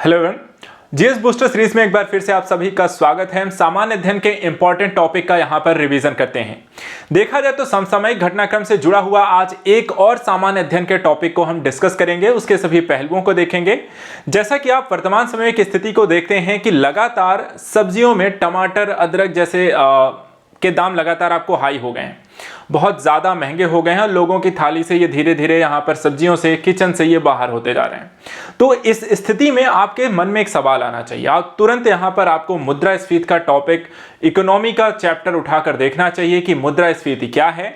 Hello everyone, GS booster series में एक बार फिर से आप सभी का स्वागत है। हम सामान्य अध्ययन के इंपॉर्टेंट टॉपिक का यहां पर रिवीजन करते हैं। देखा जाए तो समसामयिक घटनाक्रम से जुड़ा हुआ आज एक और सामान्य अध्ययन के टॉपिक को हम डिस्कस करेंगे, उसके सभी पहलुओं को देखेंगे। जैसा कि आप वर्तमान समय की स्थिति को देखते हैं कि लगातार सब्जियों में टमाटर, अदरक जैसे के दाम लगातार आपको हाई हो गए हैं, बहुत ज़्यादा महंगे हो गए हैं। लोगों की थाली से ये धीरे धीरे यहाँ पर सब्जियों से, किचन से ये बाहर होते जा रहे हैं। तो इस स्थिति में आपके मन में एक सवाल आना चाहिए। आप तुरंत यहाँ पर आपको मुद्रास्फीति का टॉपिक, इकोनॉमी का चैप्टर उठाकर देखना चाहिए कि मुद्रास्फीति क्या है,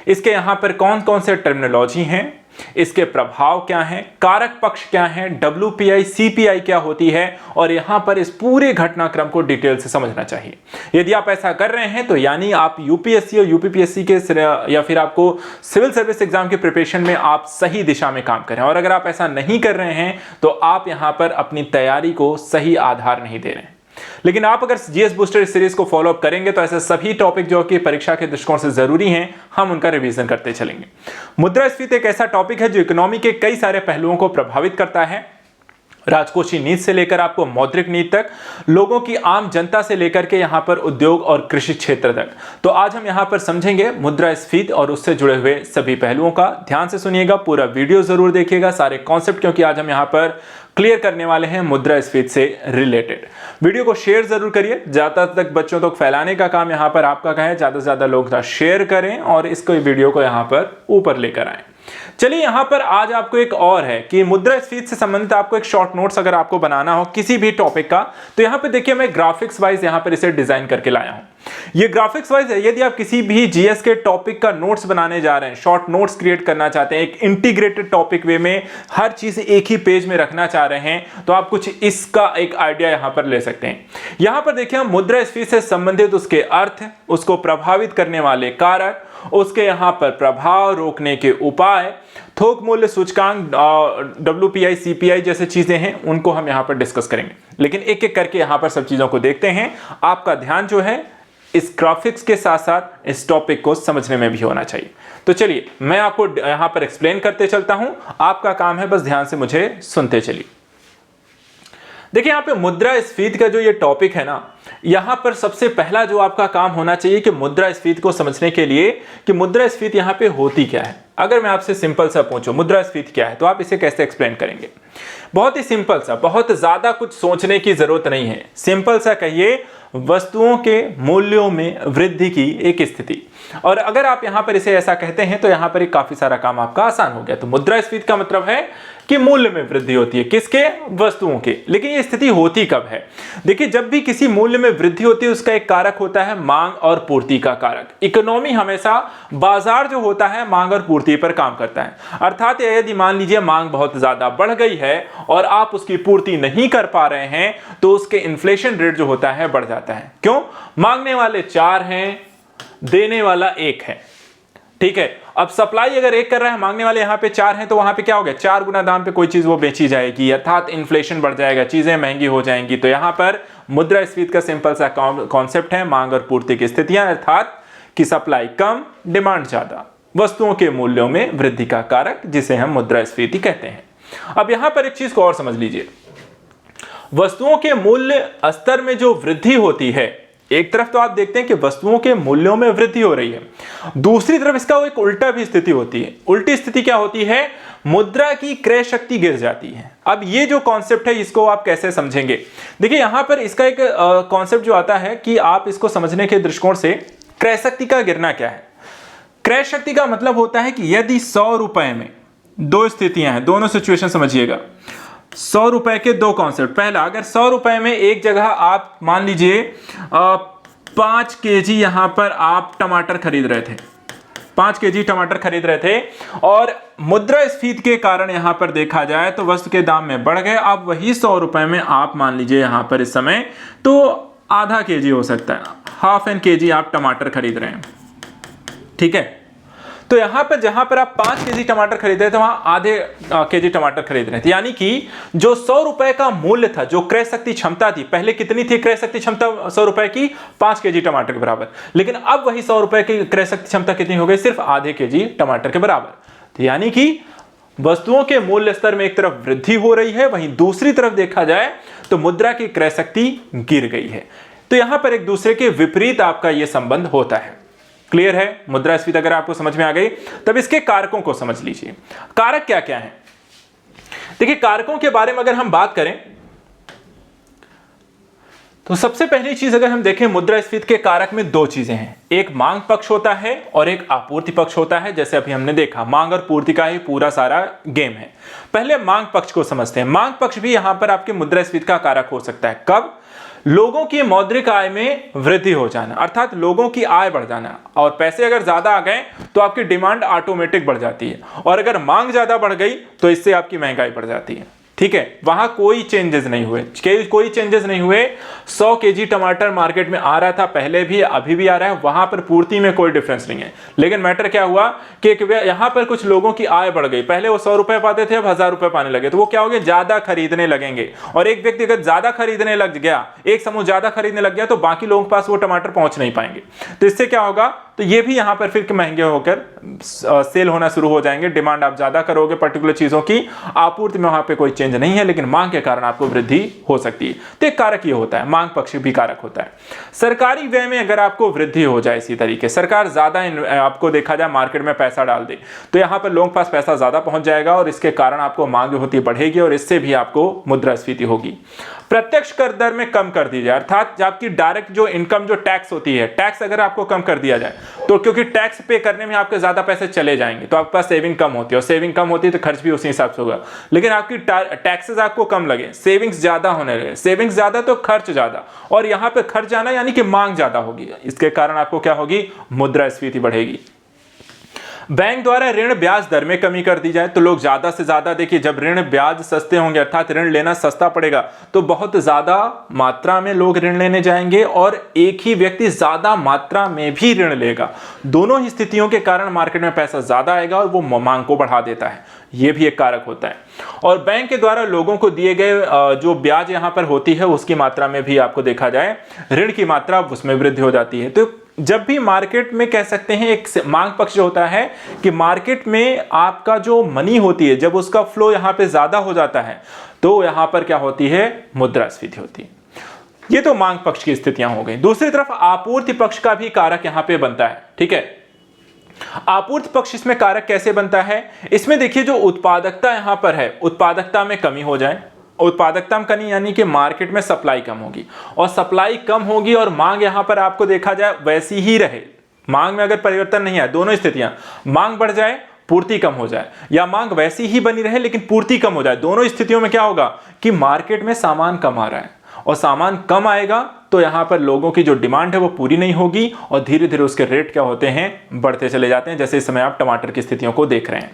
इसके यहाँ पर कौन कौन से टर्मिनोलॉजी हैं, इसके प्रभाव क्या हैं, कारक पक्ष क्या हैं, WPI CPI क्या होती है, और यहां पर इस पूरे घटनाक्रम को डिटेल से समझना चाहिए। यदि आप ऐसा कर रहे हैं तो यानी आप यूपीएससी और यूपीपीएससी के या फिर आपको सिविल सर्विस एग्जाम की प्रिपरेशन में आप सही दिशा में काम कर रहे हैं। और अगर आप ऐसा नहीं कर रहे हैं तो आप यहां पर अपनी तैयारी को सही आधार नहीं दे रहे हैं। लेकिन आप अगर जीएस बूस्टर सीरीज को फॉलो अप करेंगे तो ऐसे सभी टॉपिक जो कि परीक्षा के दृष्टिकोण से जरूरी हैं, हम उनका रिवीजन करते चलेंगे। मुद्रास्फीति एक ऐसा टॉपिक है जो इकोनॉमी के कई सारे पहलुओं को प्रभावित करता है, राजकोषीय नीति से लेकर आपको मौद्रिक नीति तक, लोगों की आम जनता से लेकर के यहां पर उद्योग और कृषि क्षेत्र तक। तो आज हम यहां पर समझेंगे मुद्रास्फीति और उससे जुड़े हुए सभी पहलुओं का। ध्यान से सुनिएगा, पूरा वीडियो जरूर देखिएगा, सारे कॉन्सेप्ट, क्योंकि आज हम यहां पर क्लियर करने वाले हैं मुद्रास्फीति से रिलेटेड। वीडियो को शेयर जरूर करिए, ज्यादा तक बच्चों तक फैलाने का काम यहां पर आपका है। ज्यादा से ज्यादा लोग शेयर करें और इसको वीडियो को यहां पर ऊपर लेकर आए। चलिए, यहां पर आज आपको एक और है कि मुद्रास्फीति से संबंधित आपको एक शॉर्ट नोट्स अगर आपको बनाना हो किसी भी टॉपिक का, तो यहां पे देखिए मैं ग्राफिक्स वाइज यहां पर इसे डिजाइन करके लाया हूं। ये ग्राफिक्स वाइज है। यदि आप किसी भी जीएस के टॉपिक का नोट्स बनाने जा रहे हैं, शॉर्ट नोट्स क्रिएट करना चाहते हैं, एक इंटीग्रेटेड टॉपिक वे में हर चीज एक ही पेज में रखना चाह रहे हैं, तो आप कुछ इसका एक आइडिया यहां पर ले सकते हैं। यहां पर देखिए हम मुद्रास्फीति से संबंधित उसके अर्थ, उसको प्रभावित करने वाले कारक, उसके यहां पर प्रभाव रोकने के उपाय, थोक मूल्य सूचकांक, WPI CPI जैसे चीजें हैं, उनको हम यहां पर डिस्कस करेंगे। लेकिन एक एक करके यहां पर सब चीजों को देखते हैं। आपका ध्यान जो है इस ग्राफिक्स के साथ साथ इस टॉपिक को समझने में भी होना चाहिए। तो चलिए मैं आपको यहां पर एक्सप्लेन करते चलता हूं, आपका काम है बस ध्यान से मुझे सुनते चलिए। देखिए यहां पे मुद्रास्फीति का जो ये टॉपिक है ना, यहां पर सबसे पहला जो आपका काम होना चाहिए कि मुद्रास्फीति को समझने के लिए कि मुद्रास्फीति यहां पे होती क्या है। अगर मैं आपसे सिंपल सा पूछूं मुद्रास्फीति क्या है, तो आप इसे कैसे एक्सप्लेन करेंगे? बहुत ही सिंपल सा, बहुत ज्यादा कुछ सोचने की जरूरत नहीं है। सिंपल सा कहिए, वस्तुओं के मूल्यों में वृद्धि की एक स्थिति। और अगर आप यहां पर इसे ऐसा कहते हैं तो यहां पर काफी सारा काम आपका आसान हो गया। तो मुद्रास्फीति का मतलब है कि मूल्य में वृद्धि होती है, किसके? वस्तुओं के। लेकिन ये स्थिति होती कब है? देखिए, जब भी किसी मूल्य में वृद्धि होती है उसका एक कारक होता है मांग और पूर्ति का कारक। इकोनॉमी हमेशा, बाजार जो होता है मांग और पूर्ति पर काम करता है। अर्थात यदि मान लीजिए मांग बहुत ज्यादा बढ़ गई है और आप उसकी पूर्ति नहीं कर पा रहे हैं, तो उसके इन्फ्लेशन रेट जो होता है बढ़ जाता है। क्यों? मांगने वाले 4 हैं, देने वाला 1 है। ठीक है, अब सप्लाई अगर 1 कर रहा है, मांगने वाले यहां पे 4 हैं, तो वहां पे क्या हो गया? 4 गुना दाम पे कोई चीज वो बेची जाएगी, अर्थात इन्फ्लेशन बढ़ जाएगा, चीजें महंगी हो जाएंगी। तो यहां पर मुद्रास्फीति का सिंपल सा कॉन्सेप्ट है मांग और पूर्ति की स्थितियां, अर्थात कि सप्लाई कम, डिमांड ज्यादा, वस्तुओं के मूल्यों में वृद्धि का कारक, जिसे हम मुद्रास्फीति कहते हैं। अब यहां पर एक चीज को और समझ लीजिए, वस्तुओं के मूल्य स्तर में जो वृद्धि होती है, एक तरफ तो आप देखते हैं कि वस्तुओं के मूल्यों में वृद्धि हो रही है, दूसरी तरफ इसका एक उल्टा भी स्थिति होती है। उल्टी स्थिति क्या होती है? मुद्रा की क्रय शक्ति गिर जाती है। अब ये जो कॉन्सेप्ट है इसको आप कैसे समझेंगे? देखिए यहां पर इसका एक कॉन्सेप्ट जो आता है कि आप इसको समझने के दृष्टिकोण से क्रय शक्ति का गिरना क्या है। क्रय शक्ति का मतलब होता है कि यदि 100 रुपए में, दो स्थितियां हैं, दोनों सिचुएशन समझिएगा। 100 रुपए के दो कॉन्सेप्ट। पहला, अगर 100 रुपए में एक जगह आप मान लीजिए 5 केजी यहां पर आप टमाटर खरीद रहे थे, 5 केजी टमाटर खरीद रहे थे, और मुद्रास्फीति के कारण यहां पर देखा जाए तो वस्तु के दाम में बढ़ गए। अब वही 100 रुपए में आप मान लीजिए यहां पर इस समय तो आधा केजी हो सकता है, हाफ एन केजी आप टमाटर खरीद रहे हैं। ठीक है, तो यहां पर जहां पर आप 5 केजी टमाटर खरीद रहे थे, वहां आधे केजी टमाटर खरीद रहे थे। यानी कि जो 100 रुपए का मूल्य था, जो क्रय शक्ति क्षमता थी, पहले कितनी थी क्रय शक्ति क्षमता 100 रुपए की? 5 केजी टमाटर के बराबर। लेकिन अब वही 100 रुपए की क्रय शक्ति क्षमता कितनी हो गई? सिर्फ आधे केजी टमाटर के बराबर। तो यानी कि वस्तुओं के मूल्य स्तर में एक तरफ वृद्धि हो रही है, वहीं दूसरी तरफ देखा जाए तो मुद्रा की क्रय शक्ति गिर गई है। तो यहां पर एक दूसरे के विपरीत आपका यह संबंध होता है। क्लियर है? मुद्रास्फीति अगर आपको समझ में आ गई तब इसके कारकों को समझ लीजिए। कारक क्या क्या है? देखिए, कारकों के बारे में अगर हम बात करें तो सबसे पहली चीज अगर हम देखें, मुद्रास्फीति के कारक में दो चीजें हैं, एक मांग पक्ष होता है और एक आपूर्ति पक्ष होता है। जैसे अभी हमने देखा, मांग और पूर्ति का ही पूरा सारा गेम है। पहले मांग पक्ष को समझते हैं। मांग पक्ष भी यहां पर आपके मुद्रास्फीति का कारक हो सकता है। कब? लोगों की मौद्रिक आय में वृद्धि हो जाना, अर्थात लोगों की आय बढ़ जाना, और पैसे अगर ज्यादा आ गए तो आपकी डिमांड ऑटोमेटिक बढ़ जाती है, और अगर मांग ज्यादा बढ़ गई तो इससे आपकी महंगाई बढ़ जाती है। ठीक है, वहां कोई चेंजेस नहीं हुए, कोई चेंजेस नहीं हुए। 100 केजी टमाटर मार्केट में आ रहा था पहले भी, अभी भी आ रहा है, वहां पर पूर्ति में कोई डिफरेंस नहीं है। लेकिन मैटर क्या हुआ कि यहां पर कुछ लोगों की आय बढ़ गई। पहले वो 100 रुपए पाते थे, अब 1000 रुपए पाने लगे, तो वो क्या हो गया, ज्यादा खरीदने लगेंगे। और एक व्यक्ति अगर ज्यादा खरीदने लग गया, एक समूह ज्यादा खरीदने लग गया, तो बाकी लोगों के पास वो टमाटर पहुंच नहीं पाएंगे। तो इससे क्या होगा, तो ये भी यहां पर फिर महंगे होकर सेल होना शुरू हो जाएंगे। डिमांड आप ज्यादा करोगे पर्टिकुलर चीजों की, आपूर्ति में वहां पे कोई चेंज नहीं है, लेकिन मांग के कारण आपको वृद्धि हो सकती है। तो एक कारक ये होता है, मांग पक्ष भी कारक होता है। सरकारी व्यय में अगर आपको वृद्धि हो जाए, इसी तरीके सरकार ज्यादा आपको देखा जाए मार्केट में पैसा डाल दे, तो यहां पर लोगों के पास पैसा ज्यादा पहुंच जाएगा और इसके कारण आपको मांग होती बढ़ेगी और इससे भी आपको मुद्रास्फीति होगी। प्रत्यक्ष कर दर में कम कर दी जाए, अर्थात आपकी डायरेक्ट जो इनकम जो टैक्स होती है, टैक्स अगर आपको कम कर दिया जाए, तो क्योंकि टैक्स पे करने में आपके ज्यादा पैसे चले जाएंगे, तो आपके पास सेविंग कम होती है, और सेविंग कम होती है तो खर्च भी उसी हिसाब से होगा। लेकिन आपकी टैक्सेस आपको कम लगे, सेविंग्स ज्यादा होने लगे, सेविंग्स ज्यादा तो खर्च ज्यादा, और यहां पे खर्च जाना यानी कि मांग ज्यादा होगी, इसके कारण आपको क्या होगी, मुद्रास्फीति बढ़ेगी। बैंक द्वारा ऋण ब्याज दर में कमी कर दी जाए, तो लोग ज्यादा से ज्यादा, देखिए जब ऋण ब्याज सस्ते होंगे अर्थात ऋण लेना सस्ता पड़ेगा, तो बहुत ज्यादा मात्रा में लोग ऋण लेने जाएंगे और एक ही व्यक्ति ज्यादा मात्रा में भी ऋण लेगा। दोनों ही स्थितियों के कारण मार्केट में पैसा ज्यादा आएगा और वो मांग को बढ़ा देता है। ये भी एक कारक होता है। और बैंक के द्वारा लोगों को दिए गए जो ब्याज यहां पर होती है उसकी मात्रा में भी आपको देखा जाए ऋण की मात्रा उसमें वृद्धि हो जाती है। तो जब भी मार्केट में कह सकते हैं एक मांग पक्ष होता है कि मार्केट में आपका जो मनी होती है, जब उसका फ्लो यहां पे ज्यादा हो जाता है तो यहां पर क्या होती है, मुद्रास्फीति होती है। ये तो मांग पक्ष की स्थितियां हो गई। दूसरी तरफ आपूर्ति पक्ष का भी कारक यहां पे बनता है। ठीक है, आपूर्ति पक्ष इसमें कारक कैसे बनता है, इसमें देखिए जो उत्पादकता यहां पर है, उत्पादकता में कमी हो जाए, उत्पादकता में कमी यानी कि मार्केट में सप्लाई कम होगी, और सप्लाई कम होगी और मांग यहां पर आपको देखा जाए वैसी ही रहे, मांग में अगर परिवर्तन नहीं आए, दोनों स्थितियां, मांग बढ़ जाए पूर्ति कम हो जाए, या मांग वैसी ही बनी रहे लेकिन पूर्ति कम हो जाए, दोनों स्थितियों में क्या होगा कि मार्केट में सामान कम आ रहा है, और सामान कम आएगा तो यहां पर लोगों की जो डिमांड है वो पूरी नहीं होगी और धीरे धीरे उसके रेट क्या होते हैं, बढ़ते चले जाते हैं। जैसे इस समय आप टमाटर की स्थितियों को देख रहे हैं।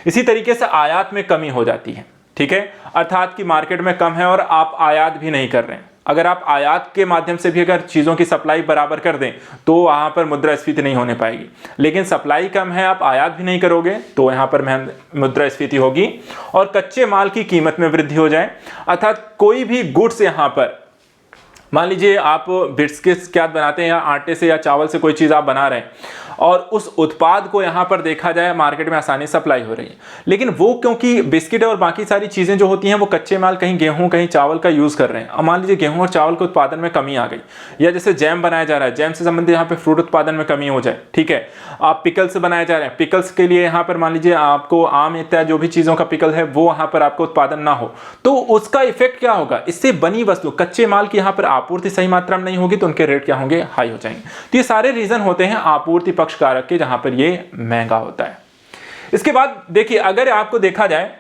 इसी तरीके से आयात में कमी हो जाती है। ठीक है, अर्थात कि मार्केट में कम है और आप आयात भी नहीं कर रहे हैं। अगर आप आयात के माध्यम से भी अगर चीजों की सप्लाई बराबर कर दें तो वहां पर मुद्रास्फीति नहीं होने पाएगी, लेकिन सप्लाई कम है, आप आयात भी नहीं करोगे तो यहां पर मुद्रास्फीति होगी। और कच्चे माल की कीमत में वृद्धि हो जाए, अर्थात कोई भी गुड्स यहां पर, मान लीजिए आप बिस्किट क्या बनाते हैं या आटे से या चावल से कोई चीज आप बना रहे हैं और उस उत्पाद को यहां पर देखा जाए मार्केट में आसानी सप्लाई हो रही है, लेकिन वो क्योंकि बिस्किट और बाकी सारी चीजें जो होती हैं वो कच्चे माल कहीं गेहूं कहीं चावल का यूज कर रहे हैं। अब मान लीजिए गेहूं और चावल के उत्पादन में कमी आ गई, या जैसे जैम बनाया जा रहा है, जैम से संबंधित यहाँ पे फ्रूट उत्पादन में कमी हो जाए। ठीक है, आप पिकल्स बनाए जा रहे हैं, पिकल्स के लिए यहाँ पर मान लीजिए आपको आम इत्यादि जो भी चीजों का पिकल है वो वहां पर आपको उत्पादन ना हो, तो उसका इफेक्ट क्या होगा, इससे बनी वस्तु कच्चे माल की यहाँ पर आपूर्ति सही मात्रा में नहीं होगी तो उनके रेट क्या होंगे, हाई हो जाएंगे। तो ये सारे रीजन होते हैं आपूर्ति पक्ष कारक के जहां पर ये महंगा होता है। इसके बाद देखिए अगर आपको देखा जाए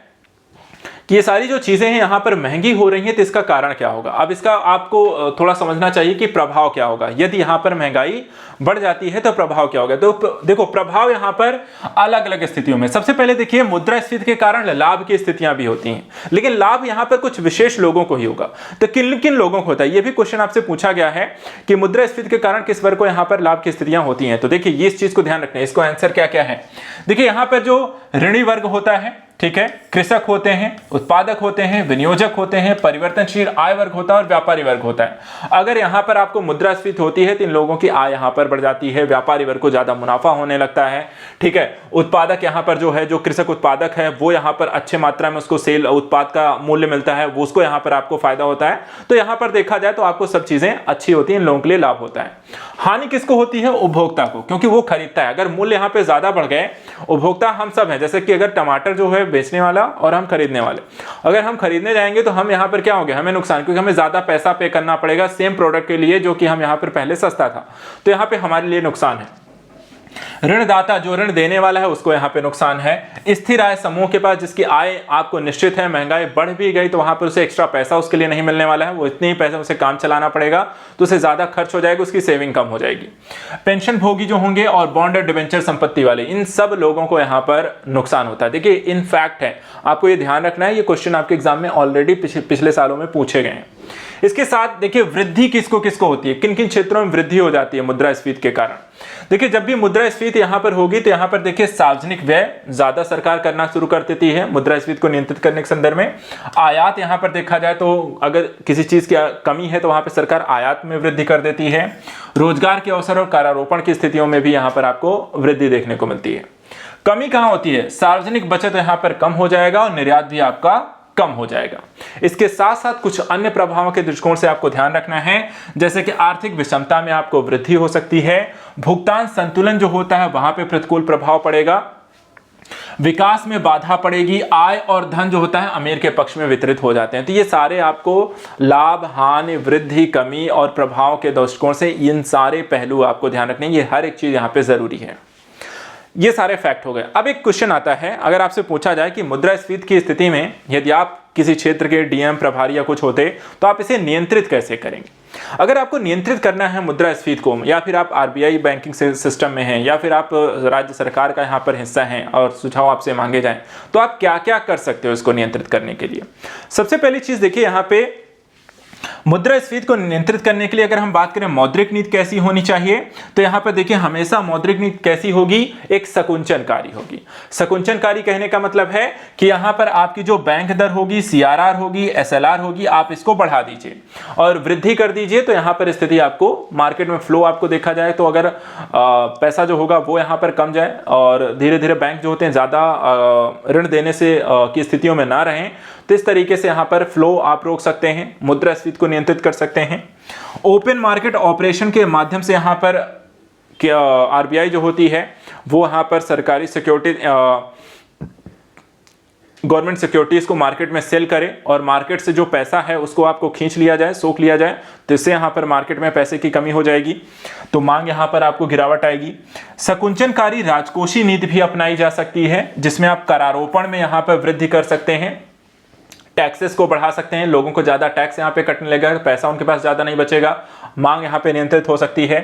कि ये सारी जो चीजें हैं यहां पर महंगी हो रही हैं तो इसका कारण क्या होगा। अब इसका आपको थोड़ा समझना चाहिए कि प्रभाव क्या होगा, यदि यहां पर महंगाई बढ़ जाती है तो प्रभाव क्या होगा। तो देखो प्रभाव यहां पर अलग अलग स्थितियों में, सबसे पहले देखिए मुद्रास्फीति के कारण लाभ की स्थितियां भी होती हैं, लेकिन लाभ यहां पर कुछ विशेष लोगों को ही होगा। तो किन किन लोगों को होता है, यह भी क्वेश्चन आपसे पूछा गया है कि मुद्रास्फीति के कारण किस वर्ग को यहां पर लाभ की स्थितियां होती हैं। तो देखिए ये इस चीज को ध्यान रखना है, इसको आंसर क्या क्या है। देखिए यहां पर जो ऋणी वर्ग होता है, ठीक है, कृषक होते हैं, उत्पादक होते हैं, विनियोजक होते हैं, परिवर्तनशील आय वर्ग होता है और व्यापारी वर्ग होता है। अगर यहाँ पर आपको मुद्रास्फीति होती है तो इन लोगों की आय यहाँ पर बढ़ जाती है, व्यापारी वर्ग को ज्यादा मुनाफा होने लगता है। ठीक है, उत्पादक यहाँ पर जो है, जो कृषक उत्पादक है वो यहाँ पर अच्छे मात्रा में उसको सेल उत्पाद का मूल्य मिलता है, वो उसको यहाँ पर आपको फायदा होता है। तो यहाँ पर देखा जाए तो आपको सब चीजें अच्छी होती हैं, इन लोगों के लिए लाभ होता है। हानि किसको होती है? उपभोक्ता को, क्योंकि वो खरीदता है। अगर मूल्य यहाँ पे ज्यादा बढ़ गए, उपभोक्ता हम सब हैं, जैसे कि अगर टमाटर जो है बेचने वाला और हम खरीदने वाले, अगर हम खरीदने जाएंगे तो हम यहाँ पर क्या होंगे, हमें नुकसान, क्योंकि हमें ज्यादा पैसा पे करना पड़ेगा सेम प्रोडक्ट के लिए जो कि हम यहाँ पर पहले सस्ता था, तो यहाँ पे हमारे लिए नुकसान है। ऋणदाता जो ऋण देने वाला है उसको यहाँ पे नुकसान है। स्थिर आय समूह के पास जिसकी आय आपको निश्चित है, महंगाई बढ़ भी गई तो वहां पर उसे एक्स्ट्रा पैसा उसके लिए नहीं मिलने वाला है, वो इतने ही पैसे उसे काम चलाना पड़ेगा तो उसे ज्यादा खर्च हो जाएगा, उसकी सेविंग कम हो जाएगी। पेंशन भोगी जो होंगे और बॉन्ड और डिबेंचर संपत्ति वाले, इन सब लोगों को यहाँ पर नुकसान होता है। देखिए इन फैक्ट है, आपको ये ध्यान रखना है, ये क्वेश्चन आपके एग्जाम में ऑलरेडी पिछले सालों में पूछे गए हैं। इसके साथ देखिए वृद्धि किसको किसको होती है, किन किन क्षेत्रों में वृद्धि हो जाती है मुद्रास्फीति के कारण। देखिए जब भी मुद्रास्फीति यहां पर होगी तो यहां पर देखिए सार्वजनिक व्यय ज्यादा सरकार करना शुरू कर देती है मुद्रास्फीति को नियंत्रित करने के संदर्भ में। आयात यहां पर देखा जाए तो अगर किसी चीज की कमी है तो वहां पर सरकार आयात में वृद्धि कर देती है। रोजगार के अवसर और कारारोपण की स्थितियों में भी यहां पर आपको वृद्धि देखने को मिलती है। कमी कहां होती है? सार्वजनिक बचत यहां पर कम हो जाएगा और निर्यात भी आपका कम हो जाएगा। इसके साथ साथ कुछ अन्य प्रभावों के दृष्टिकोण से आपको ध्यान रखना है, जैसे कि आर्थिक विषमता में आपको वृद्धि हो सकती है, भुगतान संतुलन जो होता है वहां पे प्रतिकूल प्रभाव पड़ेगा, विकास में बाधा पड़ेगी, आय और धन जो होता है अमीर के पक्ष में वितरित हो जाते हैं। तो ये सारे आपको लाभ, हानि, वृद्धि, कमी और प्रभाव के दृष्टिकोण से इन सारे पहलू आपको ध्यान रखने, ये हर एक चीज यहाँ पे जरूरी है। ये सारे फैक्ट हो गए। अब एक क्वेश्चन आता है, अगर आपसे पूछा जाए कि मुद्रास्फीति की स्थिति में यदि आप किसी क्षेत्र के डीएम, प्रभारी या कुछ होते तो आप इसे नियंत्रित कैसे करेंगे? अगर आपको नियंत्रित करना है मुद्रास्फीति को, या फिर आप आरबीआई बैंकिंग सिस्टम में हैं, या फिर आप राज्य सरकार का यहाँ पर हिस्सा हैं और सुझाव आपसे मांगे जाएं, तो आप क्या क्या कर सकते हो इसको नियंत्रित करने के लिए? सबसे पहली चीज देखिए, यहाँ पे मुद्रास्फीति को नियंत्रित करने के लिए अगर हम बात करें मौद्रिक नीति कैसी होनी चाहिए, तो यहां पर देखिए हमेशा मौद्रिक नीति कैसी होगी? एक सकुंचनकारी होगी। सकुंचनकारी कहने का मतलब है कि यहां पर आपकी जो बैंक दर होगी, सीआरआर होगी, एसएलआर होगी, आप इसको बढ़ा दीजिए और वृद्धि कर दीजिए। तो यहां पर स्थिति आपको मार्केट में फ्लो आपको देखा जाए तो अगर पैसा जो होगा वो यहां पर कम जाए और धीरे धीरे बैंक जो होते हैं ज्यादा ऋण देने से की स्थितियों में ना रहें, तो इस तरीके से यहां पर फ्लो आप रोक सकते हैं, मुद्रास्फीति को नियंत्रित कर सकते हैं। ओपन मार्केट ऑपरेशन के माध्यम से यहां पर आरबीआई जो होती है वो यहां पर सरकारी सिक्योरिटी, गवर्नमेंट सिक्योरिटीज को मार्केट में सेल करे और मार्केट से जो पैसा है उसको आपको खींच लिया जाए, सोख लिया जाए, तो इससे यहां पर मार्केट में पैसे की कमी हो जाएगी, तो मांग यहां पर आपको गिरावट आएगी। सकुंचनकारी राजकोषीय नीति भी अपनाई जा सकती है, जिसमें आप करारोपण में यहां पर वृद्धि कर सकते हैं, टैक्सेस को बढ़ा सकते हैं, लोगों को ज्यादा टैक्स यहां पे कटने लगेगा, पैसा उनके पास ज्यादा नहीं बचेगा, मांग यहां पे नियंत्रित हो सकती है।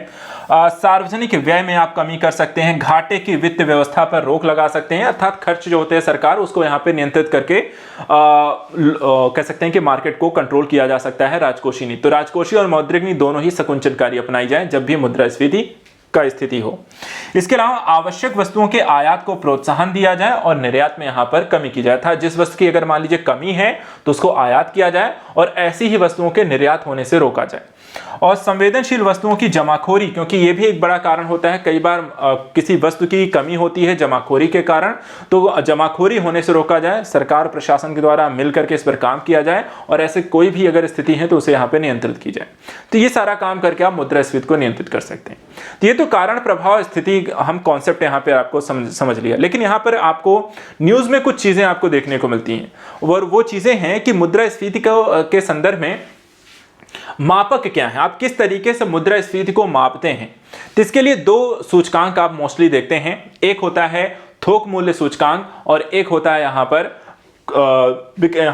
सार्वजनिक व्यय में आप कमी कर सकते हैं, घाटे की वित्त व्यवस्था पर रोक लगा सकते हैं, अर्थात खर्च जो होते हैं सरकार उसको यहां पे नियंत्रित करके कह सकते हैं कि मार्केट को कंट्रोल किया जा सकता है राजकोषीय नीति। तो राजकोषीय और मौद्रिक नीति दोनों ही सकुंचनकारी अपनाई जाए जब भी मुद्रास्फीति का स्थिति हो। इसके अलावा आवश्यक वस्तुओं के आयात को प्रोत्साहन दिया जाए और निर्यात में यहां पर कमी की जाए, था जिस वस्तु की अगर मान लीजिए कमी है तो उसको आयात किया जाए और ऐसी ही वस्तुओं के निर्यात होने से रोका जाए। और संवेदनशील वस्तुओं की जमाखोरी, क्योंकि यह भी एक बड़ा कारण होता है, कई बार किसी वस्तु की कमी होती है जमाखोरी के कारण, तो जमाखोरी होने से रोका जाए, सरकार प्रशासन के द्वारा मिलकर के इस पर काम किया जाए और ऐसे कोई भी अगर स्थिति है तो उसे यहाँ पे नियंत्रित की जाए। तो ये सारा काम करके आप मुद्रास्फीति को नियंत्रित कर सकते हैं। तो ये तो कारण प्रभाव स्थिति हम कॉन्सेप्ट यहाँ पे आपको समझ लिया, लेकिन यहाँ पर आपको न्यूज में कुछ चीजें आपको देखने को मिलती हैं और वो चीजें हैं कि मुद्रास्फीति के संदर्भ में मापक क्या है, आप किस तरीके से मुद्रास्फीति को मापते हैं। तो इसके लिए दो सूचकांक आप मोस्टली देखते हैं, एक होता है थोक मूल्य सूचकांक और एक होता है यहाँ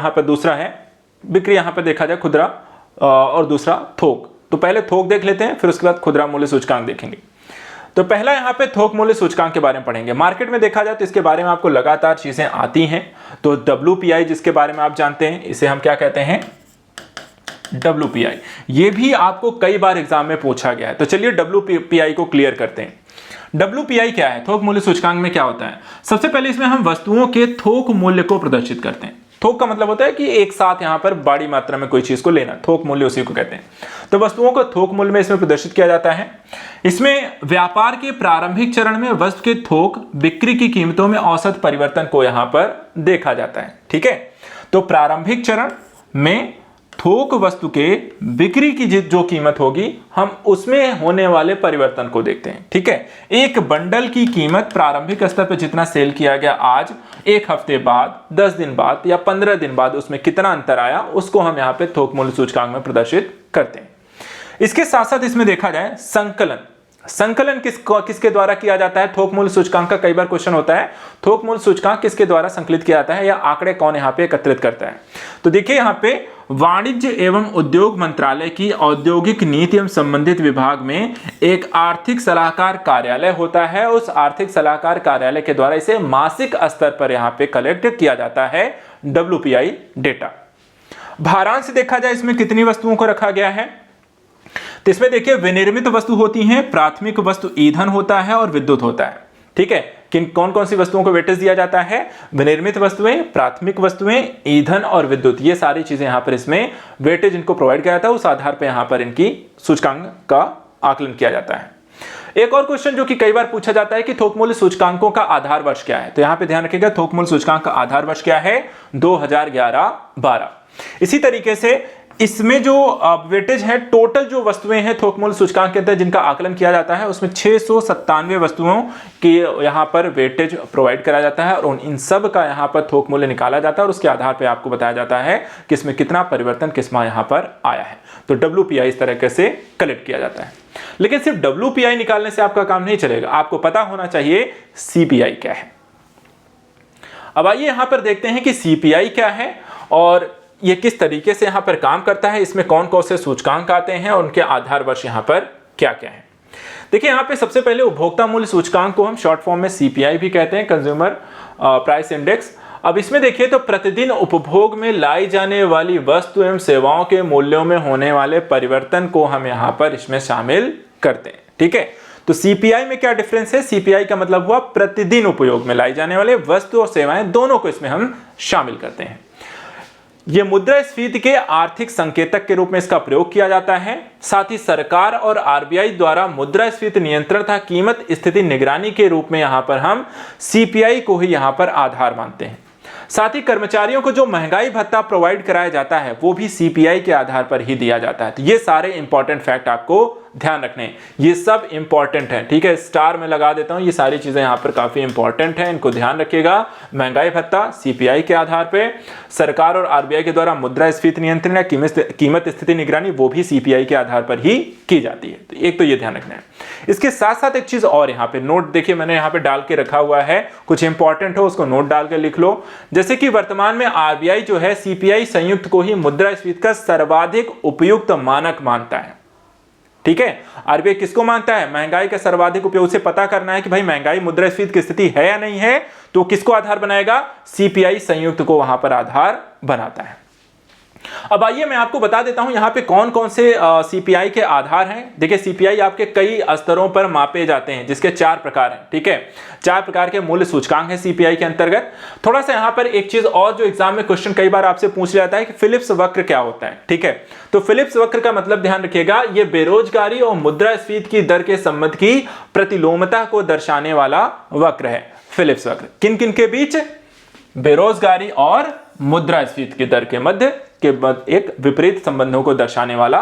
पर दूसरा है बिक्री, यहाँ पर देखा जाए खुदरा और दूसरा थोक। तो पहले थोक देख लेते हैं, फिर उसके बाद खुदरा मूल्य सूचकांक देखेंगे। तो पहला यहाँ पे थोक मूल्य सूचकांक के बारे में पढ़ेंगे। मार्केट में देखा जाए तो इसके बारे में आपको लगातार चीजें आती हैं। तो WPI जिसके बारे में आप जानते हैं, इसे हम क्या कहते हैं? WPI। ये भी आपको कई बार एग्जाम में पूछा गया है, तो चलिए WPI को क्लियर करते हैं। WPI क्या है, थोक मूल्य सूचकांक में क्या होता है? सबसे पहले इसमें हम वस्तुओं के थोक मूल्य को प्रदर्शित करते हैं। थोक का मतलब होता है कि एक साथ यहां पर बड़ी मात्रा में कोई चीज को लेना, थोक मूल्य उसी को कहते हैं। तो वस्तुओं को थोक मूल्य में इसमें प्रदर्शित किया जाता है। इसमें व्यापार के प्रारंभिक चरण में वस्तु के थोक बिक्री की कीमतों में औसत परिवर्तन को यहां पर देखा जाता है। ठीक है, तो प्रारंभिक चरण में थोक वस्तु के बिक्री की जो कीमत होगी हम उसमें होने वाले परिवर्तन को देखते हैं। ठीक है, एक बंडल की कीमत प्रारंभिक स्तर पर जितना सेल किया गया आज, एक हफ्ते बाद, 10 दिन बाद या 15 दिन बाद उसमें कितना अंतर आया, उसको हम यहाँ पे थोक मूल्य सूचकांक में प्रदर्शित करते हैं। इसके साथ साथ इसमें देखा जाए संकलन, संकलन किसके द्वारा किया जाता है? थोक मूल्य सूचकांक का कई बार क्वेश्चन होता है, थोक मूल्य सूचकांक किसके द्वारा संकलित किया जाता है या आंकड़े कौन यहाँ पे एकत्रित करता है? तो देखिए यहाँ पे वाणिज्य एवं उद्योग मंत्रालय की औद्योगिक नीति एवं संबंधित विभाग में एक आर्थिक सलाहकार कार्यालय होता है। उस आर्थिक सलाहकार कार्यालय के द्वारा इसे मासिक स्तर पर यहाँ पे कलेक्ट किया जाता है WPI डेटा। भारांश देखा जाए इसमें कितनी वस्तुओं को रखा गया है, तो इसमें देखिए विनिर्मित वस्तु होती हैं, प्राथमिक वस्तु ईंधन होता है और विद्युत होता है। ठीक है, कौन कौन सी वस्तुओं को वेटेज दिया जाता है? विनिर्मित वस्तुएं, प्राथमिक वस्तुएं, ईंधन और विद्युत, ये सारी चीजें यहां पर इसमें वेटेज इनको प्रोवाइड किया जाता है। उस आधार पर यहां पर इनकी सूचकांक का आकलन किया जाता है। एक और क्वेश्चन जो कि कई बार पूछा जाता है कि थोक मूल्य सूचकांकों का आधार वर्ष क्या है, तो यहां पे ध्यान रखिएगा थोक मूल्य सूचकांक का आधार वर्ष क्या है? 2011-12। इसी तरीके से इसमें जो वेटेज है, टोटल जो वस्तुएं हैं थोक मूल्य सूचकांक के अंदर जिनका आकलन किया जाता है, उसमें 697 वस्तुओं की यहां पर वेटेज प्रोवाइड कराया जाता है और इन सब का यहां पर थोक मूल्य निकाला जाता है और उसके आधार पर आपको बताया जाता है कि इसमें कितना परिवर्तन किस माह यहां पर आया है। तो WPI इस तरीके से कलेक्ट किया जाता है। लेकिन सिर्फ WPI निकालने से आपका काम नहीं चलेगा, आपको पता होना चाहिए CPI क्या है। अब आइए यहां पर देखते हैं कि CPI क्या है और ये किस तरीके से यहां पर काम करता है, इसमें कौन कौन से सूचकांक आते हैं और उनके आधार वर्ष यहां पर क्या क्या है। देखिए यहां पे सबसे पहले उपभोक्ता मूल्य सूचकांक को हम शॉर्ट फॉर्म में CPI भी कहते हैं, कंज्यूमर प्राइस इंडेक्स। अब इसमें देखिए तो प्रतिदिन उपभोग में लाई जाने वाली वस्तु एवं सेवाओं के मूल्यों में होने वाले परिवर्तन को हम यहां पर इसमें शामिल करते हैं। ठीक है, तो CPI में क्या डिफरेंस है? CPI का मतलब हुआ प्रतिदिन उपयोग में लाई जाने वाले वस्तु और सेवाएं, दोनों को इसमें हम शामिल करते हैं। यह मुद्रास्फीति के आर्थिक संकेतक के रूप में इसका प्रयोग किया जाता है। साथ ही सरकार और RBI द्वारा मुद्रास्फीति नियंत्रण तथा कीमत स्थिति निगरानी के रूप में यहां पर हम CPI को ही यहां पर आधार मानते हैं। साथ ही कर्मचारियों को जो महंगाई भत्ता प्रोवाइड कराया जाता है वो भी CPI के आधार पर ही दिया जाता है। तो ये सारे इंपॉर्टेंट फैक्ट आपको ध्यान रखने हैं, ये सब इंपॉर्टेंट है। ठीक है, स्टार में लगा देता हूं, ये सारी चीजें यहां पर काफी इंपॉर्टेंट है, इनको ध्यान रखिएगा। महंगाई भत्ता CPI के आधार पे, सरकार और RBI के द्वारा मुद्रास्फीति नियंत्रण या कीमत स्थिति निगरानी वो भी CPI के आधार पर ही की जाती है। तो एक तो ये ध्यान रखना है। इसके साथ साथ एक चीज और यहाँ पे नोट देखिए मैंने यहाँ पे डाल के रखा हुआ है, कुछ इंपॉर्टेंट हो उसको नोट डाल के लिख लो। जैसे कि वर्तमान में RBI जो है CPI संयुक्त को ही मुद्रास्फीति का सर्वाधिक उपयुक्त मानक मानता है। ठीक है, RBI किसको मानता है? महंगाई का सर्वाधिक उपयोग। से पता करना है कि भाई महंगाई मुद्रास्फीति की स्थिति है या नहीं है, तो किसको आधार बनाएगा? CPI संयुक्त को वहां पर आधार बनाता है। अब आइए मैं आपको बता देता हूं यहां पे कौन कौन से CPI के आधार हैं। देखिए CPI आपके कई स्तरों पर मापे जाते हैं, जिसके 4 प्रकार हैं। ठीक है, 4 प्रकार के मूल्य सूचकांक हैं CPI के अंतर्गत। थोड़ा सा यहां पर एक चीज और जो एग्जाम में क्वेश्चन कई बार आपसे पूछ जाता है कि फिलिप्स वक्र क्या होता है। ठीक है, तो फिलिप्स वक्र का मतलब ध्यान रखिएगा, ये बेरोजगारी और मुद्रास्फीति की दर के संबंध की प्रतिलोमता को दर्शाने वाला वक्र है फिलिप्स वक्र। किन किन के बीच? बेरोजगारी और मुद्रास्फीति की दर के मध्य के एक विपरीत संबंधों को दर्शाने वाला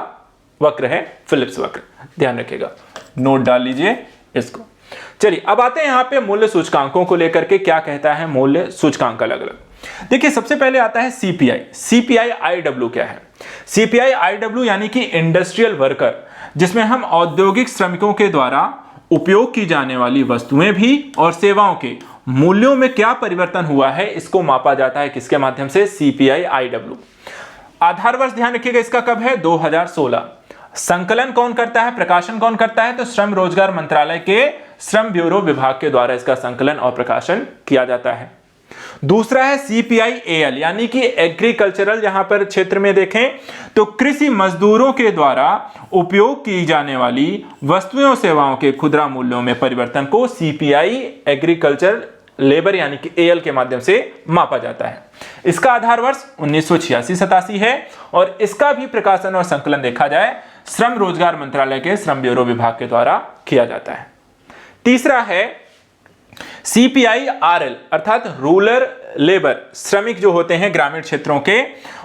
वक्र है फिलिप्स वक्र। ध्यान रखिएगा, नोट डाल लीजिए इसको। चलिए अब आते हैं यहाँ पे मूल्य सूचकांकों को लेकर के क्या कहता है मूल्य सूचकांक अलग अलग। देखिए सबसे पहले आता है CPI। CPI IW क्या है? CPI IW यानी कि इंडस्ट्रियल वर्कर, जिसमें हम औद्योगिक श्रमिकों के द्वारा उपयोग की जाने वाली वस्तुएं भी और सेवाओं के मूल्यों में क्या परिवर्तन हुआ है इसको मापा जाता है। किसके माध्यम से? CPI IW। आधार वर्ष ध्यान रखिएगा इसका कब है? 2016। संकलन कौन करता है, प्रकाशन कौन करता है? तो श्रम रोजगार मंत्रालय के श्रम ब्यूरो विभाग के द्वारा इसका संकलन और प्रकाशन किया जाता है। दूसरा है CPI-AL यानी कि एग्रीकल्चरल, यहां पर क्षेत्र में देखें तो कृषि मजदूरों के द्वारा उपयोग की जाने वाली वस्तुओं सेवाओं के खुदरा मूल्यों में परिवर्तन को CPI एग्रीकल्चर लेबर यानी कि AL के माध्यम से मापा जाता है। इसका आधार वर्ष 1986-87 है और इसका भी प्रकाशन और संकलन देखा जाए श्रम रोजगार मंत्रालय के श्रम ब्यूरो विभाग के द्वारा किया जाता है। तीसरा है CPI-RL अर्थात रूरल लेबर, श्रमिक जो होते हैं ग्रामीण क्षेत्रों के,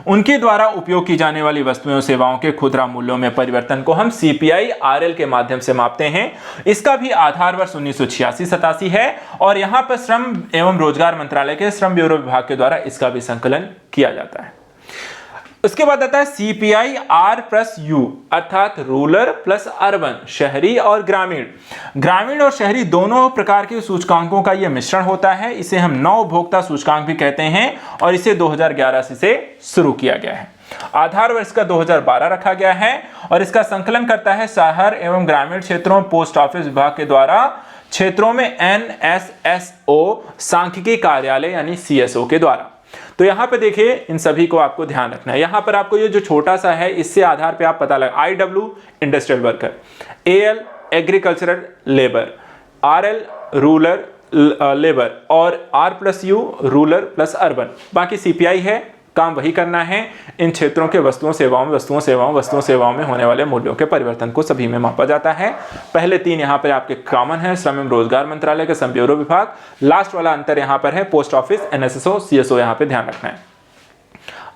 उनके द्वारा उपयोग की जाने वाली वस्तुओं सेवाओं के खुदरा मूल्यों में परिवर्तन को हम CPI-RL के माध्यम से मापते हैं। इसका भी आधार वर्ष 1986-87 है और यहां पर श्रम एवं रोजगार मंत्रालय के श्रम ब्यूरो विभाग के द्वारा इसका भी संकलन किया जाता है। उसके बाद आता है CPI-R+U अर्थात रूरल प्लस अर्बन, शहरी और ग्रामीण। ग्रामीण और शहरी दोनों प्रकार के सूचकांकों का यह मिश्रण होता है। इसे हम नव उपभोक्ता सूचकांक भी कहते हैं और इसे 2011 से शुरू किया गया है। आधार वर्ष का 2012 रखा गया है और इसका संकलन करता है शहर एवं ग्रामीण क्षेत्रों पोस्ट ऑफिस विभाग के द्वारा क्षेत्रों में NSSO सांख्यिकी कार्यालय यानी CSO के द्वारा। तो यहां पे देखिए इन सभी को आपको ध्यान रखना है। यहां पर आपको ये जो छोटा सा है इससे आधार पे आप पता लगा IW industrial worker, AL agricultural labour, RL rural labour और R+U रूरल प्लस अर्बन। बाकी CPI है, काम वही करना है। इन क्षेत्रों के वस्तुओं सेवाओं में होने वाले मूल्यों के परिवर्तन को सभी में मापा जाता है। पहले तीन यहाँ पर आपके कॉमन है, श्रम एवं रोजगार मंत्रालय के श्रम ब्यूरो विभाग। लास्ट वाला अंतर यहाँ पर है पोस्ट ऑफिस, NSSO, CSO, यहाँ पे ध्यान रखना है।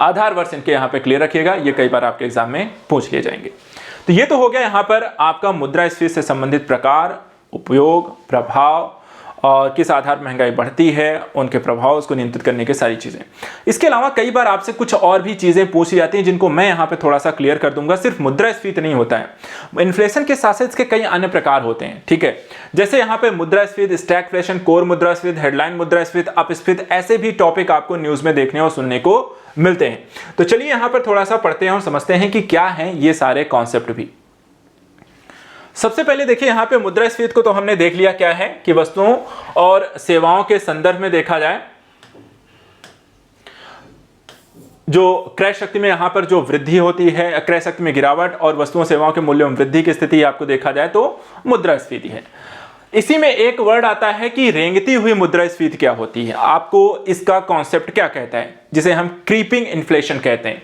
आधार वर्ष इनके यहाँ पे क्लियर रखिएगा, ये कई बार आपके एग्जाम में पूछ लिए जाएंगे। तो ये तो हो गया यहाँ पर आपका मुद्रास्फीति से संबंधित प्रकार, उपयोग, प्रभाव और किस आधार पर महंगाई बढ़ती है, उनके प्रभाव, उसको नियंत्रित करने की सारी चीजें। इसके अलावा कई बार आपसे कुछ और भी चीजें पूछी जाती हैं जिनको मैं यहाँ पे थोड़ा सा क्लियर कर दूंगा। सिर्फ मुद्रास्फीति नहीं होता है, इन्फ्लेशन के साथ साथ इसके कई अन्य प्रकार होते हैं, ठीक है। जैसे यहाँ पे मुद्रास्फीति, स्टैगफ्लेशन, कोर मुद्रास्फीति, हेडलाइन मुद्रास्फीति, अपस्फीति, ऐसे भी टॉपिक आपको न्यूज में देखने और सुनने को मिलते हैं। तो चलिए यहाँ पर थोड़ा सा पढ़ते हैं और समझते हैं कि क्या है ये सारे कॉन्सेप्ट भी। सबसे पहले देखिए यहाँ पे मुद्रास्फीति को तो हमने देख लिया क्या है कि वस्तुओं और सेवाओं के संदर्भ में देखा जाए जो क्रय शक्ति में यहाँ पर जो वृद्धि होती है, क्रय शक्ति में गिरावट और वस्तुओं सेवाओं के मूल्यों में वृद्धि की स्थिति आपको देखा जाए तो मुद्रास्फीति है। इसी में एक वर्ड आता है कि रेंगती हुई मुद्रास्फीति क्या होती है, आपको इसका कॉन्सेप्ट क्या कहता है, जिसे हम क्रीपिंग इन्फ्लेशन कहते हैं।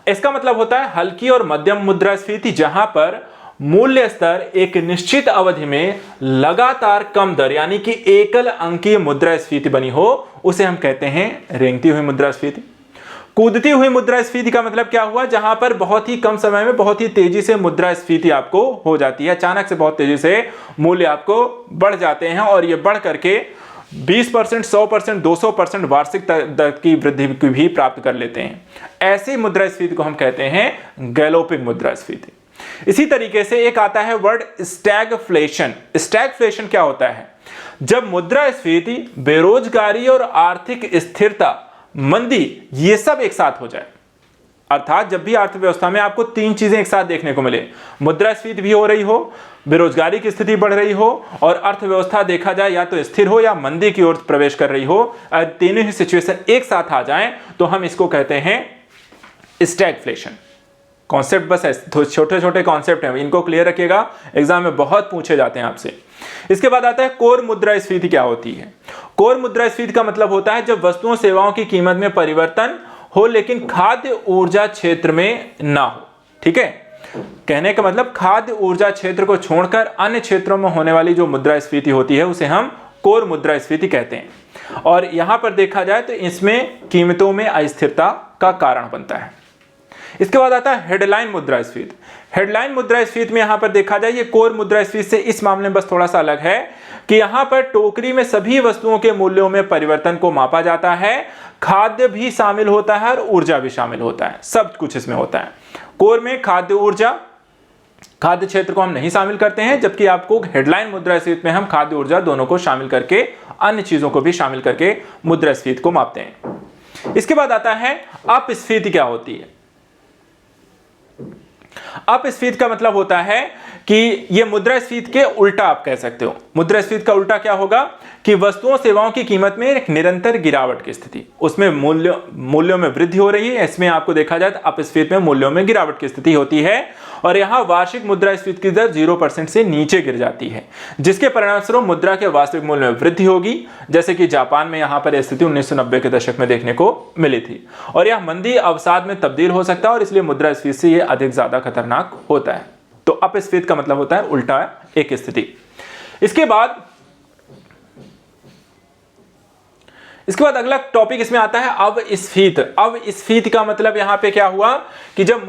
इसका मतलब होता है हल्की और मध्यम मुद्रास्फीति, जहां पर मूल्य स्तर एक निश्चित अवधि में लगातार कम दर यानी कि एकल अंकीय मुद्रास्फीति बनी हो, उसे हम कहते हैं रेंगती हुई मुद्रास्फीति। कूदती हुई मुद्रास्फीति का मतलब क्या हुआ, जहां पर बहुत ही कम समय में बहुत ही तेजी से मुद्रास्फीति आपको हो जाती है, अचानक से बहुत तेजी से मूल्य आपको बढ़ जाते हैं और ये बढ़ करके 20%, 100%, 200% वार्षिक दर की वृद्धि भी प्राप्त कर लेते हैं। ऐसी मुद्रास्फीति को हम कहते हैं गैलोपिंग मुद्रास्फीति। इसी तरीके से एक आता है वर्ड स्टैगफ्लेशन। स्टैगफ्लेशन क्या होता है, जब मुद्रास्फीति, बेरोजगारी और आर्थिक स्थिरता, मंदी, ये सब एक साथ हो जाए। अर्थात जब भी अर्थव्यवस्था में आपको तीन चीजें एक साथ देखने को मिले, मुद्रास्फीति भी हो रही हो, बेरोजगारी की स्थिति बढ़ रही हो और अर्थव्यवस्था देखा जाए या तो स्थिर हो या मंदी की ओर प्रवेश कर रही हो, तीनों ही सिचुएशन एक साथ आ जाएं तो हम इसको कहते हैं स्टैगफ्लेशन। कॉन्सेप्ट बस है, छोटे छोटे कॉन्सेप्ट हैं, इनको क्लियर रखिएगा, एग्जाम में बहुत पूछे जाते हैं आपसे। इसके बाद आता है कोर मुद्रास्फीति क्या होती है। कोर मुद्रास्फीति का मतलब होता है जब वस्तुओं सेवाओं की कीमत में परिवर्तन हो लेकिन खाद्य ऊर्जा क्षेत्र में ना हो, ठीक है। कहने का मतलब खाद्य ऊर्जा क्षेत्र को छोड़कर अन्य क्षेत्रों में होने वाली जो मुद्रास्फीति होती है उसे हम कोर मुद्रास्फीति कहते हैं। और यहां पर देखा जाए तो इसमें कीमतों में अस्थिरता का कारण बनता है। इसके बाद आता है हेडलाइन मुद्रास्फीति। हेडलाइन मुद्रास्फीति में यहां पर देखा जाए ये कोर मुद्रास्फीति से इस मामले में बस थोड़ा सा अलग है कि यहां पर टोकरी में सभी वस्तुओं के मूल्यों में परिवर्तन को मापा जाता है, खाद्य भी शामिल होता है और ऊर्जा भी शामिल होता है, सब कुछ इसमें होता है। कोर में खाद्य ऊर्जा, खाद्य क्षेत्र को हम नहीं शामिल करते हैं, जबकि आपको हेडलाइन मुद्रास्फीति में हम खाद्य ऊर्जा दोनों को शामिल करके अन्य चीजों को भी शामिल करके मुद्रास्फीति को मापते हैं। इसके बाद आता है अपस्फीति क्या होती है। अपस्फीति का मतलब होता है कि ये मुद्रास्फीति के उल्टा आप कह सकते हो। मुद्रास्फीति का उल्टा क्या होगा कि वस्तुओं सेवाओं की कीमत में एक निरंतर गिरावट की स्थिति, उसमें मूल्यों में वृद्धि हो रही है, इसमें आपको देखा जाए तो अपस्फीति में मूल्यों में गिरावट की स्थिति होती है और यहाँ वार्षिक मुद्रास्फीति की दर 0% से नीचे गिर जाती है, जिसके परिणामस्वरूप मुद्रा के वास्तविक मूल्य में वृद्धि होगी, जैसे कि जापान में यहाँ पर स्थिति 1990 के दशक में देखने को मिली थी। और यह मंदी अवसाद में तब्दील हो सकता है और इसलिए मुद्रास्फीति से यह अधिक ज्यादा खतरनाक होता है। तो अपस्फीति का मतलब होता है उल्टा एक स्थिति। इसके बाद अगला टॉपिक इसमें आता है अवस्फीति। अवस्फीति का मतलब यहां पे क्या हुआ कि जब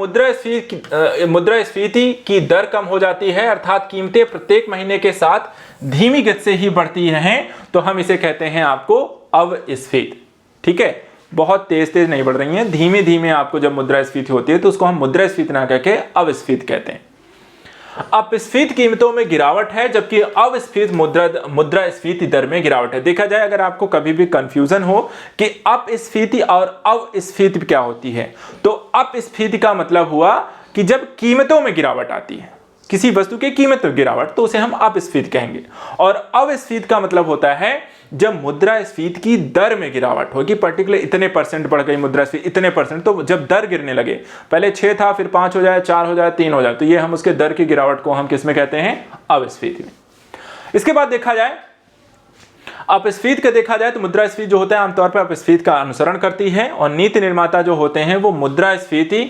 मुद्रास्फीति की दर कम हो जाती है, अर्थात कीमतें प्रत्येक महीने के साथ धीमी गति से ही बढ़ती हैं, तो हम इसे कहते हैं आपको अवस्फीति। ठीक है, बहुत तेज नहीं बढ़ रही हैं, धीमे धीमे आपको जब मुद्रास्फीति होती है तो उसको हम मुद्रास्फीति ना कह के अवस्फीति कहते हैं। अपस्फीति कीमतों में गिरावट है, जबकि अवस्फीति मुद्रास्फीति दर में गिरावट है। देखा जाए, अगर आपको कभी भी कंफ्यूजन हो कि अपस्फीति और अवस्फीति क्या होती है, तो अपस्फीति का मतलब हुआ कि जब कीमतों में गिरावट आती है, किसी वस्तु की कीमत में गिरावट, तो उसे हम अपस्फीति कहेंगे। और अवस्फीति का मतलब होता है जब मुद्रास्फीति की दर में गिरावट होगी, पर्टिकुलर इतने परसेंट बढ़ गई मुद्रास्फीति, इतने परसेंट, तो जब दर गिरने लगे, पहले 6 था, फिर 5 हो जाए, 4 हो जाए, 3 हो जाए, तो ये हम उसके दर की गिरावट को हम किस में कहते हैं? अवस्फीति में। इसके बाद देखा जाए अपस्फीति का, देखा जाए तो मुद्रास्फीति जो होता है आमतौर पर अपस्फीति का अनुसरण करती है और नीति निर्माता जो होते हैं वो मुद्रास्फीति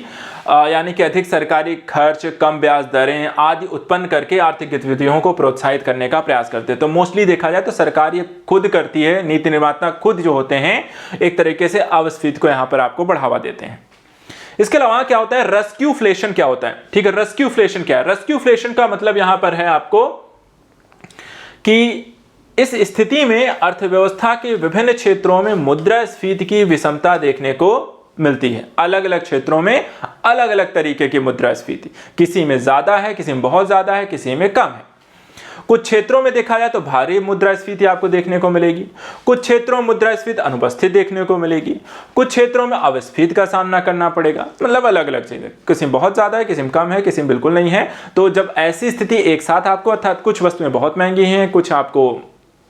यानी कि अधिक सरकारी खर्च, कम ब्याज दरें आदि उत्पन्न करके आर्थिक गतिविधियों को प्रोत्साहित करने का प्रयास करते हैं। तो मोस्टली देखा जाए तो सरकार ये खुद करती है, नीति निर्माता खुद जो होते हैं एक तरीके से अवस्फीति को यहाँ पर आपको बढ़ावा देते हैं। इसके अलावा क्या होता है? रेस्क्यूफ्लेशन क्या होता है? ठीक है, रेस्क्यूफ्लेशन क्या है? रेस्क्यूफ्लेशन का मतलब यहां पर है आपको कि इस स्थिति में अर्थव्यवस्था के विभिन्न क्षेत्रों में मुद्रास्फीति की विषमता देखने को मिलती है। अलग अलग क्षेत्रों में अलग अलग तरीके की मुद्रास्फीति, किसी में ज्यादा है, किसी में बहुत ज्यादा है, किसी में कम है। कुछ क्षेत्रों में देखा जाए तो भारी मुद्रास्फीति आपको देखने को मिलेगी, कुछ क्षेत्रों में मुद्रास्फीति अनुपस्थित देखने को मिलेगी, कुछ क्षेत्रों में अवस्फीति का सामना करना पड़ेगा। मतलब अलग अलग चीजें, किसी में बहुत ज्यादा है, किसी में कम है, किसी में बिल्कुल नहीं है। तो जब ऐसी स्थिति एक साथ आपको, अर्थात कुछ वस्तुएं बहुत महंगी हैं, कुछ आपको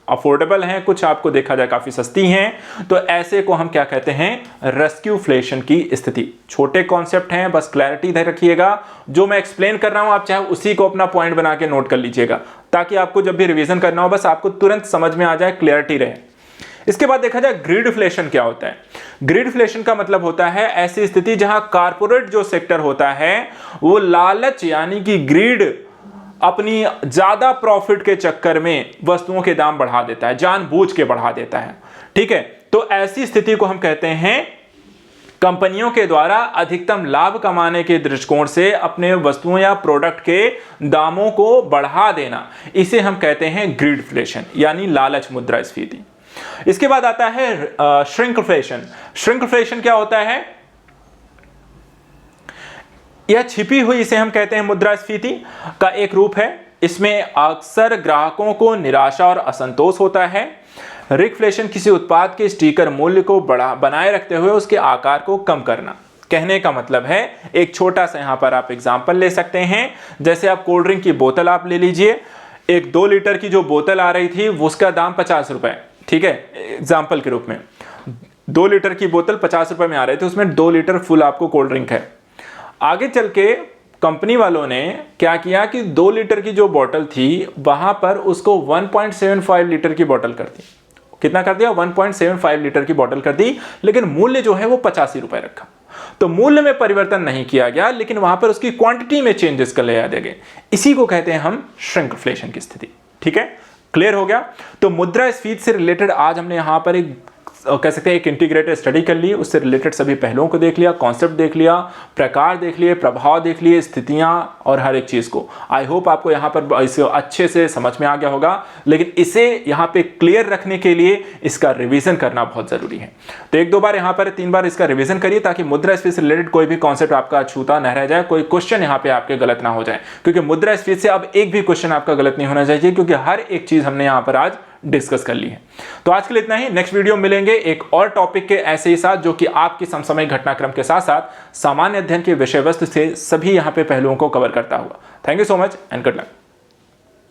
अफोर्डेबल हैं, कुछ आपको देखा जाए काफी सस्ती हैं, तो ऐसे को हम क्या कहते हैं? रेस्क्यूफ्लेशन की स्थिति। छोटे कॉन्सेप्ट हैं, बस क्लैरिटी इधर रखिएगा। जो मैं एक्सप्लेन कर रहा हूं आप चाहे उसी को अपना पॉइंट बना के नोट कर लीजिएगा, ताकि आपको जब भी रिवीजन करना हो बस आपको तुरंत समझ में आ जाए, क्लियरिटी रहे। इसके बाद देखा जाए ग्रीडफ्लेशन क्या होता है? ग्रीडफ्लेशन का मतलब होता है ऐसी स्थिति जहां कारपोरेट जो सेक्टर होता है वो लालच यानी कि ग्रीड, अपनी ज्यादा प्रॉफिट के चक्कर में वस्तुओं के दाम बढ़ा देता है, जानबूझ के बढ़ा देता है। ठीक है, तो ऐसी स्थिति को हम कहते हैं कंपनियों के द्वारा अधिकतम लाभ कमाने के दृष्टिकोण से अपने वस्तुओं या प्रोडक्ट के दामों को बढ़ा देना, इसे हम कहते हैं ग्रीडफ्लेशन यानी लालच मुद्रास्फीति। इसके बाद आता है श्रिंकफ्लेशन। श्रिंकफ्लेशन क्या होता है? यह छिपी हुई, इसे हम कहते हैं मुद्रास्फीति का एक रूप है। इसमें अक्सर ग्राहकों को निराशा और असंतोष होता है। रिफ्लेशन किसी उत्पाद के स्टिकर मूल्य को बनाए रखते हुए उसके आकार को कम करना। कहने का मतलब है, एक छोटा सा यहां पर आप एग्जांपल ले सकते हैं। जैसे आप कोल्ड ड्रिंक की बोतल आप ले लीजिए, एक 2 लीटर की जो बोतल आ रही थी उसका दाम 50 रुपए, ठीक है, एग्जाम्पल के रूप में 2 लीटर की बोतल 50 रुपए में आ रही थी, उसमें 2 लीटर फुल आपको कोल्ड ड्रिंक है। आगे चल के कंपनी वालों ने क्या किया कि 2 लीटर की जो बोतल थी वहां पर उसको 1.75 लीटर की बोतल कर दी। कितना कर दिया? 1.75 लीटर की बोतल कर दी, लेकिन मूल्य जो है वो 85 रुपए रखा। तो मूल्य में परिवर्तन नहीं किया गया, लेकिन वहां पर उसकी क्वांटिटी में चेंजेस कर ले दिए गए। इसी को कहते हैं हम श्रिंकफ्लेशन की स्थिति। ठीक है, क्लियर हो गया? तो मुद्रास्फीति से रिलेटेड आज हमने यहां पर एक कह सकते हैं एक इंटीग्रेटेड स्टडी कर ली, उससे रिलेटेड सभी पहलुओं को देख लिया, कॉन्सेप्ट देख लिया, प्रकार देख लिए, प्रभाव देख लिए, स्थितियां और हर एक चीज को। आई होप आपको यहां पर इसे अच्छे से समझ में आ गया होगा, लेकिन इसे यहां पे क्लियर रखने के लिए इसका रिवीजन करना बहुत जरूरी है। तो 1-2 बार यहां पर 3 बार इसका रिवीजन करिए, ताकि मुद्रास्फीति से रिलेटेड कोई भी कॉन्सेप्ट आपका छूता न रह जाए, कोई क्वेश्चन यहां पे आपके गलत ना हो जाए, क्योंकि मुद्रास्फीति से अब एक भी क्वेश्चन आपका गलत नहीं होना चाहिए, क्योंकि हर एक चीज हमने यहां पर आज डिस्कस कर ली है। तो आज के लिए इतना ही। नेक्स्ट वीडियो मिलेंगे एक और टॉपिक के ऐसे ही साथ, जो कि आपकी समसामयिक घटनाक्रम के साथ साथ सामान्य अध्ययन के विषय वस्तु से सभी यहाँ पे पहलुओं को कवर करता हुआ। Thank you so much and good luck.